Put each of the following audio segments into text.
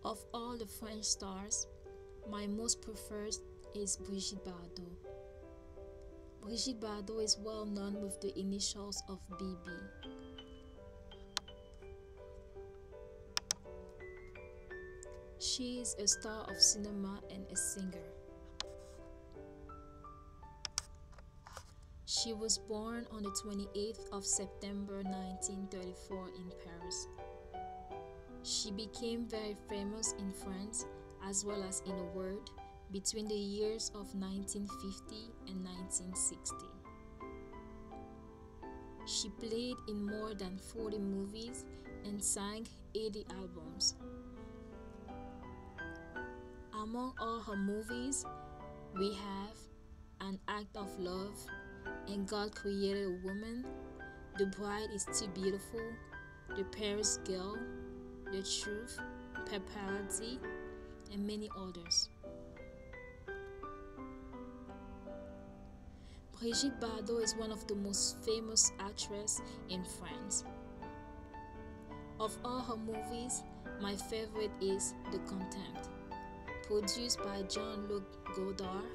Of all the French stars, my most preferred is Brigitte Bardot. Brigitte Bardot is well known with the initials of BB. She is a star of cinema and a singer. She was born on the 28th of September 1934 in Paris. She became very famous in France as well as in the world between the years of 1950 and 1960. She played in more than 40 movies and sang 80 albums. Among all her movies, we have An Act of Love and God Created a Woman, The Bride is Too Beautiful, The Paris Girl, The Truth, Paparazzi, and many others. Brigitte Bardot is one of the most famous actresses in France. Of all her movies, my favorite is The Contempt, produced by Jean-Luc Godard.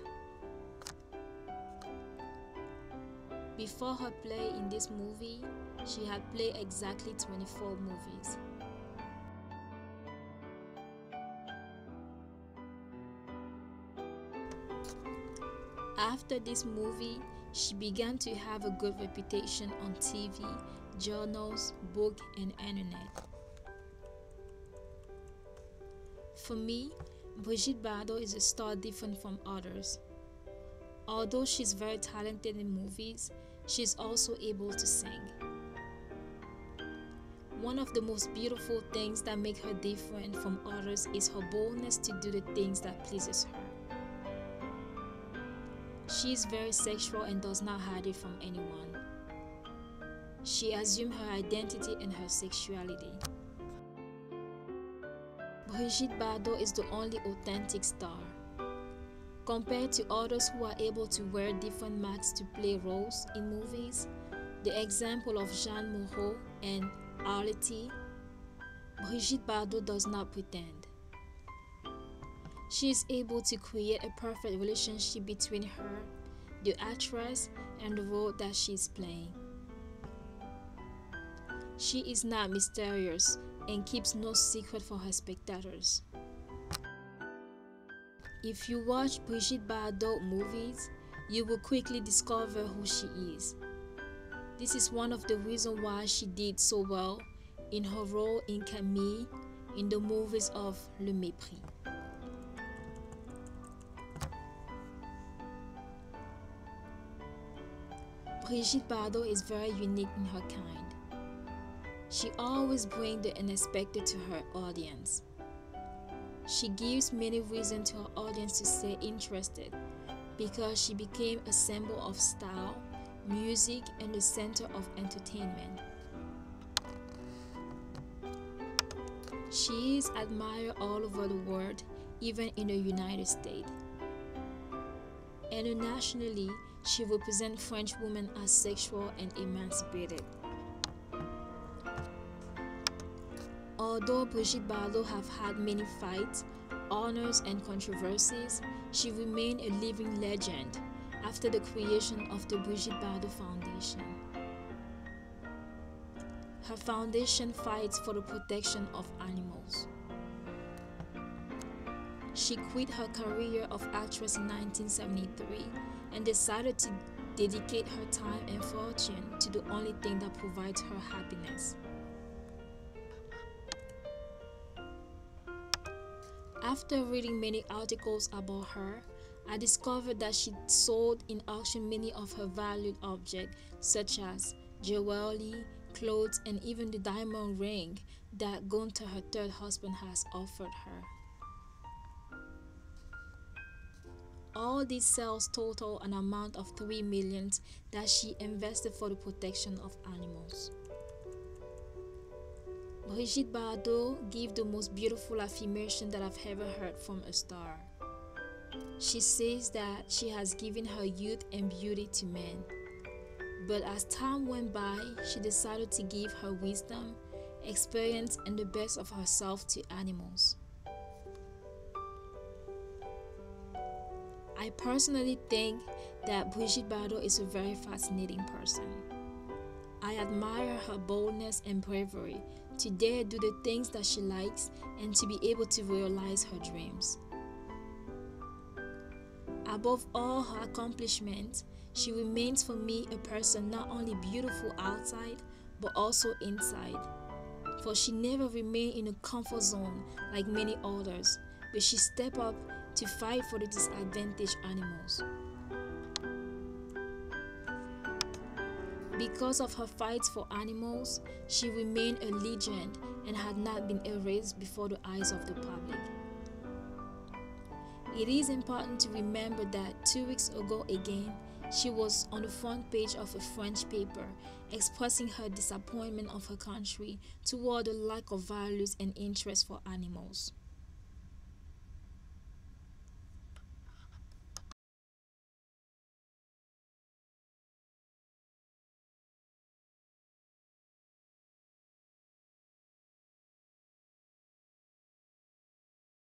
Before her play in this movie, she had played exactly 24 movies. After this movie, she began to have a good reputation on TV, journals, book, and internet. For me, Brigitte Bardot is a star different from others. Although she's very talented in movies, she's also able to sing. One of the most beautiful things that make her different from others is her boldness to do the things that pleases her. She is very sexual and does not hide it from anyone. She assumes her identity and her sexuality. Brigitte Bardot is the only authentic star. Compared to others who are able to wear different masks to play roles in movies, the example of Jeanne Moreau and Arletty, Brigitte Bardot does not pretend. She is able to create a perfect relationship between her, the actress, and the role that she is playing. She is not mysterious and keeps no secret for her spectators. If you watch Brigitte Bardot movies, you will quickly discover who she is. This is one of the reasons why she did so well in her role in Camille in the movies of Le Mépris. Brigitte Bardot is very unique in her kind. She always brings the unexpected to her audience. She gives many reasons to her audience to stay interested because she became a symbol of style, music, and the center of entertainment. She is admired all over the world, even in the United States. Internationally, she represents French women as sexual and emancipated. Although Brigitte Bardot have had many fights, honors, and controversies, she remained a living legend after the creation of the Brigitte Bardot Foundation. Her foundation fights for the protection of animals. She quit her career of actress in 1973 and decided to dedicate her time and fortune to the only thing that provides her happiness. After reading many articles about her, I discovered that she sold in auction many of her valued objects such as jewelry, clothes, and even the diamond ring that Gunther, her third husband, has offered her. All these sales total an amount of $3 million that she invested for the protection of animals. Brigitte Bardot gave the most beautiful affirmation that I've ever heard from a star. She says that she has given her youth and beauty to men. But as time went by, she decided to give her wisdom, experience, and the best of herself to animals. I personally think that Brigitte Bardot is a very fascinating person. I admire her boldness and bravery to dare do the things that she likes and to be able to realize her dreams. Above all her accomplishments, she remains for me a person not only beautiful outside but also inside. For she never remained in a comfort zone like many others, but she stepped up to fight for the disadvantaged animals. Because of her fights for animals, she remained a legend and had not been erased before the eyes of the public. It is important to remember that 2 weeks ago again, she was on the front page of a French paper expressing her disappointment of her country toward the lack of values and interest for animals.